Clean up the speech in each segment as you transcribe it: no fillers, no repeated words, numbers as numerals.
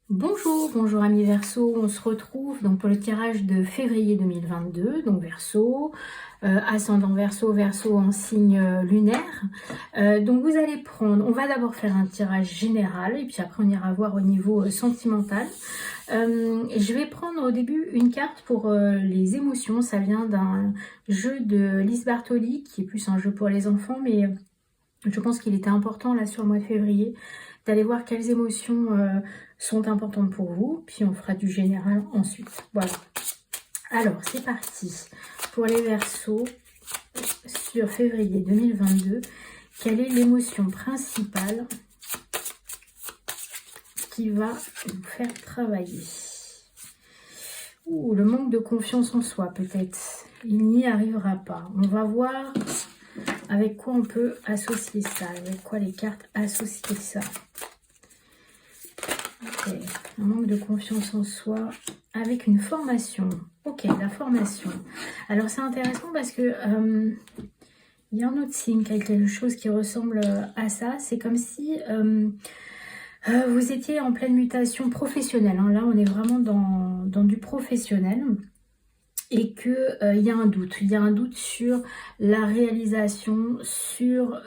Bonjour amis Verseau, on se retrouve donc pour le tirage de février 2022, donc Verseau, ascendant Verseau, Verseau en signe lunaire. Donc vous allez prendre, on va d'abord faire un tirage général et puis après on ira voir au niveau sentimental. Je vais prendre au début une carte pour les émotions, ça vient d'un jeu de Lise Bartoli qui est plus un jeu pour les enfants, mais je pense qu'il était important là sur le mois de février d'aller voir quelles émotions sont importantes pour vous, puis on fera du général ensuite. Voilà. Alors c'est parti pour les Verseaux sur février 2022. Quelle est l'émotion principale qui va vous faire travailler? Le manque de confiance en soi peut-être. Il n'y arrivera pas. On va voir avec quoi on peut associer ça, avec quoi les cartes associent ça. Ok, un manque de confiance en soi avec une formation. Ok, la formation. Alors c'est intéressant parce que il y a un autre signe, quelque chose qui ressemble à ça. C'est comme si vous étiez en pleine mutation professionnelle. Hein. Là, on est vraiment dans du professionnel. Et qu'il y a un doute. Il y a un doute sur la réalisation, sur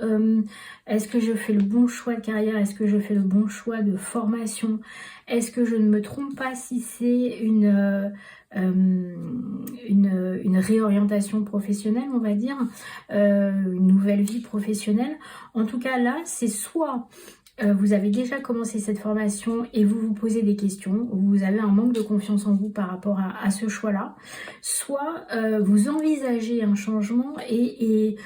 est-ce que je fais le bon choix de carrière, est-ce que je fais le bon choix de formation, est-ce que je ne me trompe pas si c'est une réorientation professionnelle, on va dire, une nouvelle vie professionnelle. En tout cas, là, c'est soit vous avez déjà commencé cette formation et vous vous posez des questions, vous avez un manque de confiance en vous par rapport à ce choix-là, soit vous envisagez un changement et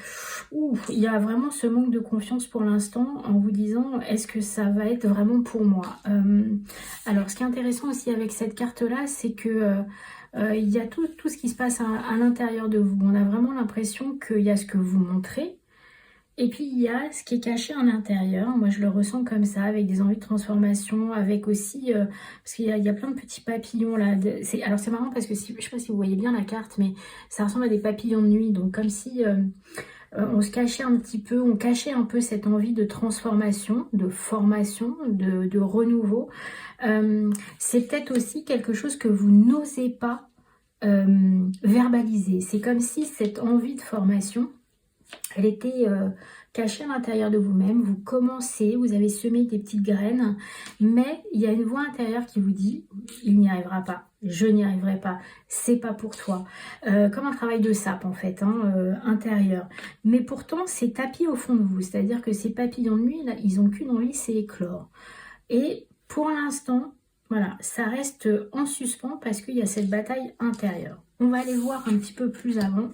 il y a vraiment ce manque de confiance pour l'instant en vous disant est-ce que ça va être vraiment pour moi. Alors ce qui est intéressant aussi avec cette carte-là, c'est que il y a tout ce qui se passe à l'intérieur de vous. On a vraiment l'impression qu'il y a ce que vous montrez, et puis il y a ce qui est caché à l'intérieur. Moi je le ressens comme ça, avec des envies de transformation, avec aussi, parce qu'il y a plein de petits papillons là. Alors c'est marrant parce que je ne sais pas si vous voyez bien la carte, mais ça ressemble à des papillons de nuit. Donc comme si on se cachait un petit peu, on cachait un peu cette envie de transformation, de formation, de renouveau. C'est peut-être aussi quelque chose que vous n'osez pas verbaliser. C'est comme si cette envie de formation, elle était cachée à l'intérieur de vous-même. Vous commencez, vous avez semé des petites graines, mais il y a une voix intérieure qui vous dit il n'y arrivera pas, je n'y arriverai pas, c'est pas pour toi. Comme un travail de sape en fait, intérieur. Mais pourtant c'est tapis au fond de vous, c'est-à-dire que ces papillons de nuit, là, ils n'ont qu'une envie, c'est éclore. Et pour l'instant, voilà, ça reste en suspens parce qu'il y a cette bataille intérieure. On va aller voir un petit peu plus avant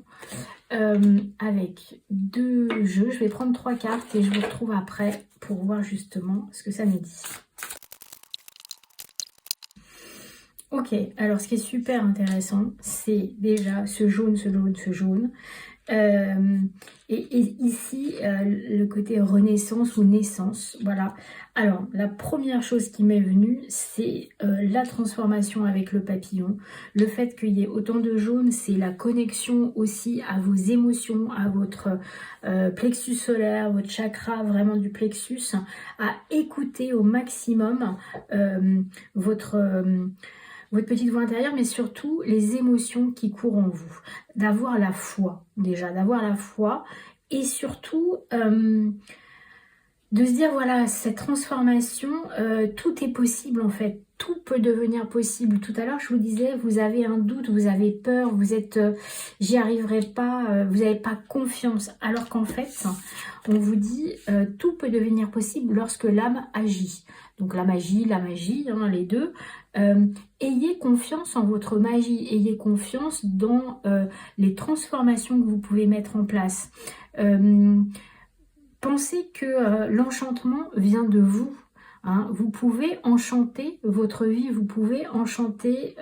avec deux jeux. Je vais prendre 3 cartes et je vous retrouve après pour voir justement ce que ça nous dit. Ok, alors ce qui est super intéressant, c'est déjà ce jaune, ce jaune, ce jaune. Et ici, le côté renaissance ou naissance, voilà. Alors, la première chose qui m'est venue, c'est la transformation avec le papillon. Le fait qu'il y ait autant de jaune, c'est la connexion aussi à vos émotions, à votre plexus solaire, votre chakra, vraiment du plexus, à écouter au maximum votre petite voix intérieure, mais surtout les émotions qui courent en vous. D'avoir la foi, déjà, d'avoir la foi, et surtout de se dire, voilà, cette transformation, tout est possible en fait. Tout peut devenir possible. Tout à l'heure, je vous disais, vous avez un doute, vous avez peur, vous êtes, j'y arriverai pas, vous n'avez pas confiance. Alors qu'en fait, on vous dit, tout peut devenir possible lorsque l'âme agit. Donc la magie, les deux. Ayez confiance en votre magie, ayez confiance dans les transformations que vous pouvez mettre en place. Pensez que l'enchantement vient de vous. Hein. Vous pouvez enchanter votre vie, vous pouvez enchanter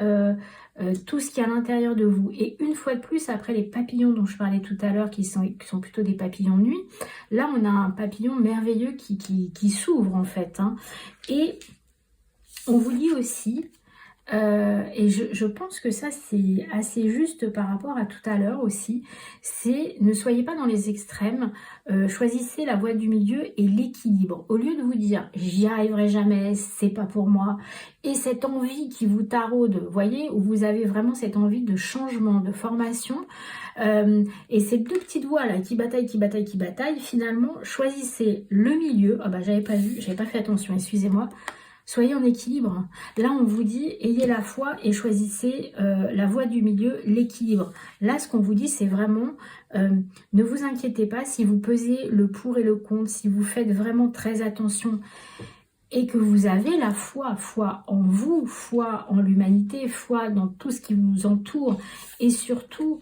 tout ce qui est à l'intérieur de vous. Et une fois de plus, après les papillons dont je parlais tout à l'heure, qui sont plutôt des papillons de nuit, là on a un papillon merveilleux qui s'ouvre en fait. Hein. Et on vous dit aussi Et je pense que ça, c'est assez juste par rapport à tout à l'heure aussi. C'est ne soyez pas dans les extrêmes, choisissez la voie du milieu et l'équilibre. Au lieu de vous dire j'y arriverai jamais, c'est pas pour moi, et cette envie qui vous taraude, vous voyez, où vous avez vraiment cette envie de changement, de formation, et ces deux petites voix là qui bataillent, finalement, choisissez le milieu. Ah bah j'avais pas vu, j'avais pas fait attention, excusez-moi. Soyez en équilibre. Là, on vous dit, ayez la foi et choisissez la voie du milieu, l'équilibre. Là, ce qu'on vous dit, c'est vraiment, ne vous inquiétez pas si vous pesez le pour et le contre, si vous faites vraiment très attention et que vous avez la foi, foi en vous, foi en l'humanité, foi dans tout ce qui vous entoure et surtout,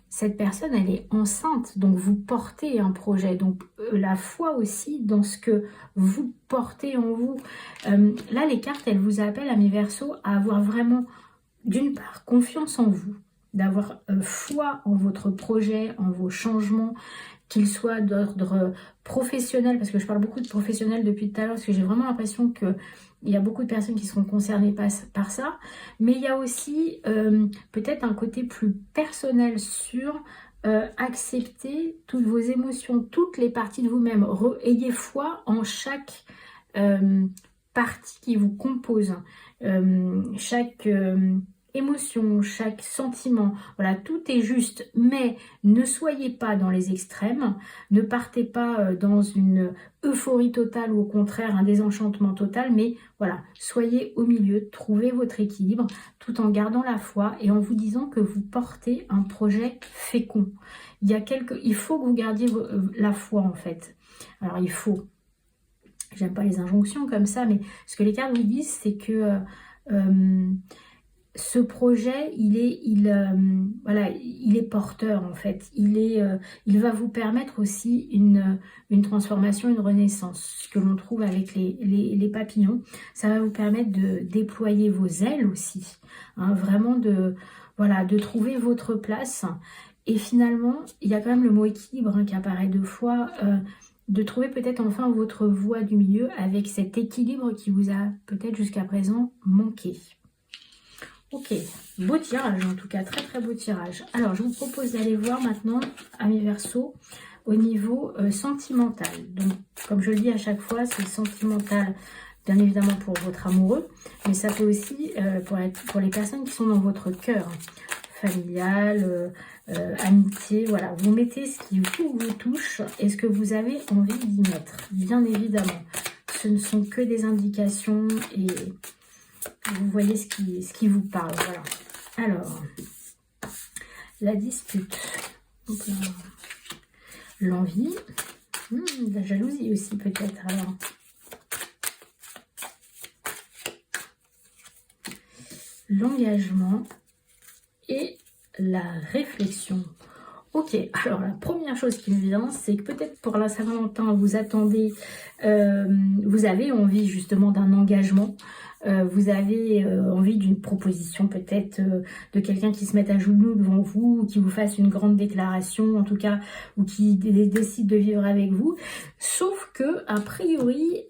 cette personne, elle est enceinte, donc vous portez un projet. Donc la foi aussi dans ce que vous portez en vous. Là, les cartes, elles vous appellent, amis Verseaux, à avoir vraiment, d'une part, confiance en vous, d'avoir foi en votre projet, en vos changements, qu'ils soient d'ordre professionnel, parce que je parle beaucoup de professionnels depuis tout à l'heure, parce que j'ai vraiment l'impression que il y a beaucoup de personnes qui seront concernées par ça, mais il y a aussi peut-être un côté plus personnel sur accepter toutes vos émotions, toutes les parties de vous-même. Ayez foi en chaque partie qui vous compose, chaque émotion, chaque sentiment, voilà, tout est juste, mais ne soyez pas dans les extrêmes, ne partez pas dans une euphorie totale ou au contraire un désenchantement total, mais voilà, soyez au milieu, trouvez votre équilibre tout en gardant la foi et en vous disant que vous portez un projet fécond. Il faut que vous gardiez la foi en fait. Alors il faut, j'aime pas les injonctions comme ça, mais ce que les cartes vous disent, c'est que ce projet, il est porteur en fait. Il va vous permettre aussi une transformation, une renaissance. Ce que l'on trouve avec les papillons, ça va vous permettre de déployer vos ailes aussi, hein, vraiment de trouver votre place. Et finalement, il y a quand même le mot équilibre qui apparaît deux fois. De trouver peut-être enfin votre voie du milieu avec cet équilibre qui vous a peut-être jusqu'à présent manqué. Ok, beau tirage en tout cas, très très beau tirage. Alors je vous propose d'aller voir maintenant, amis Verseaux, au niveau sentimental. Donc comme je le dis à chaque fois, c'est sentimental bien évidemment pour votre amoureux, mais ça peut aussi pour les personnes qui sont dans votre cœur, familial, amitié, voilà. Vous mettez ce qui vous touche et ce que vous avez envie d'y mettre, bien évidemment. Ce ne sont que des indications et vous voyez ce qui vous parle, voilà. Alors, la dispute, l'envie, la jalousie aussi peut-être, alors. L'engagement et la réflexion. Ok, alors la première chose qui me vient, c'est que peut-être pour la Saint-Valentin, vous attendez, vous avez envie justement d'un engagement, vous avez envie d'une proposition peut-être de quelqu'un qui se mette à genoux devant vous, ou qui vous fasse une grande déclaration en tout cas, ou qui décide de vivre avec vous. Sauf que a priori,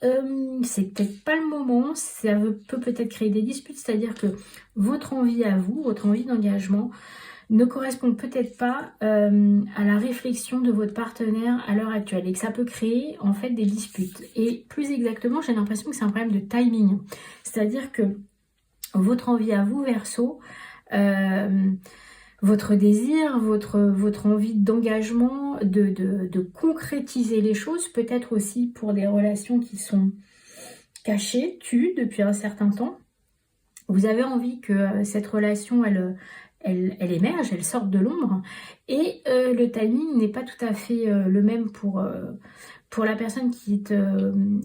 c'est peut-être pas le moment, ça peut peut-être créer des disputes, c'est-à-dire que votre envie à vous, votre envie d'engagement, ne correspond peut-être pas à la réflexion de votre partenaire à l'heure actuelle et que ça peut créer en fait des disputes. Et plus exactement, j'ai l'impression que c'est un problème de timing. C'est-à-dire que votre envie à vous, Verseau, votre désir, votre envie d'engagement, de concrétiser les choses, peut-être aussi pour des relations qui sont cachées, tues depuis un certain temps. Vous avez envie que cette relation, elle émerge, elle sort de l'ombre et le timing n'est pas tout à fait le même pour la personne qui est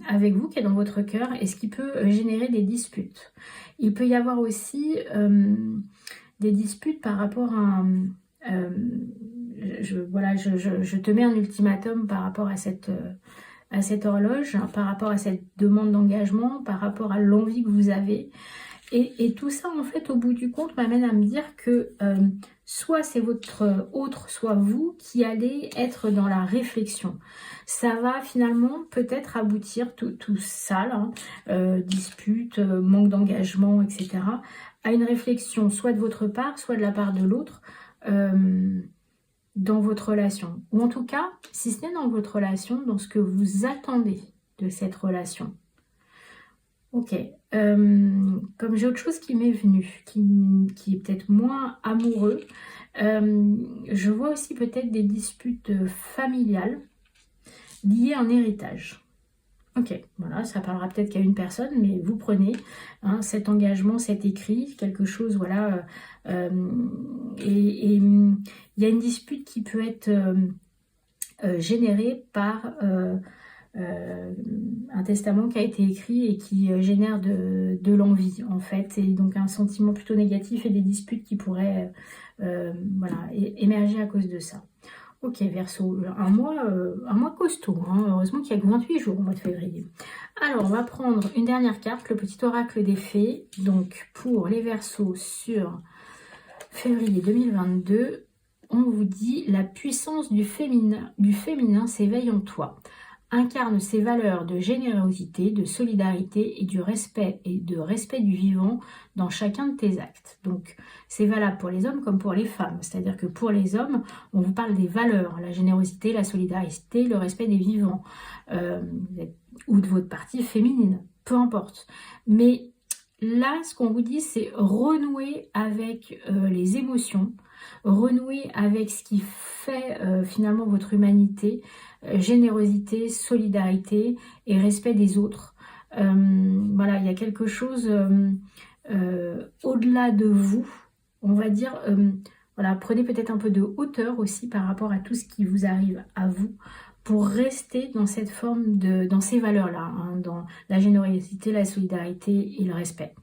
avec vous, qui est dans votre cœur, et ce qui peut générer des disputes. Il peut y avoir aussi des disputes par rapport à... je te mets un ultimatum par rapport à cette horloge, par rapport à cette demande d'engagement, par rapport à l'envie que vous avez. Et tout ça, en fait, au bout du compte, m'amène à me dire que soit c'est votre autre, soit vous qui allez être dans la réflexion. Ça va finalement peut-être aboutir, tout ça, là, dispute, manque d'engagement, etc., à une réflexion soit de votre part, soit de la part de l'autre, dans votre relation. Ou en tout cas, si ce n'est dans votre relation, dans ce que vous attendez de cette relation. Ok, comme j'ai autre chose qui m'est venue, qui est peut-être moins amoureux, je vois aussi peut-être des disputes familiales liées à un héritage. Ok, voilà, ça parlera peut-être qu'à une personne, mais vous prenez cet engagement, cet écrit, quelque chose, voilà, et il y a une dispute qui peut être générée par un testament qui a été écrit et qui génère de l'envie, en fait, et donc un sentiment plutôt négatif et des disputes qui pourraient voilà, émerger à cause de ça. Ok, Verseau, un mois costaud, hein. Heureusement qu'il y a que 28 jours au mois de février. Alors, on va prendre une dernière carte, le petit oracle des fées. Donc, pour les Verseaux sur février 2022, on vous dit « La puissance du féminin s'éveille en toi. Incarne ces valeurs de générosité, de solidarité et du respect du vivant dans chacun de tes actes. » Donc, c'est valable pour les hommes comme pour les femmes. C'est-à-dire que pour les hommes, on vous parle des valeurs, la générosité, la solidarité, le respect des vivants, ou de votre partie féminine, peu importe. Mais là, ce qu'on vous dit, c'est renouer avec les émotions, renouer avec ce qui fait finalement votre humanité, générosité, solidarité et respect des autres. Voilà, il y a quelque chose au-delà de vous, on va dire, voilà, prenez peut-être un peu de hauteur aussi par rapport à tout ce qui vous arrive à vous, pour rester dans cette forme dans ces valeurs-là, dans la générosité, la solidarité et le respect.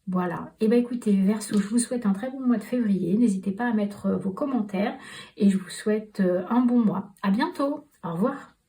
Voilà, et bien écoutez Verseau, je vous souhaite un très bon mois de février, n'hésitez pas à mettre vos commentaires et je vous souhaite un bon mois. À bientôt, au revoir.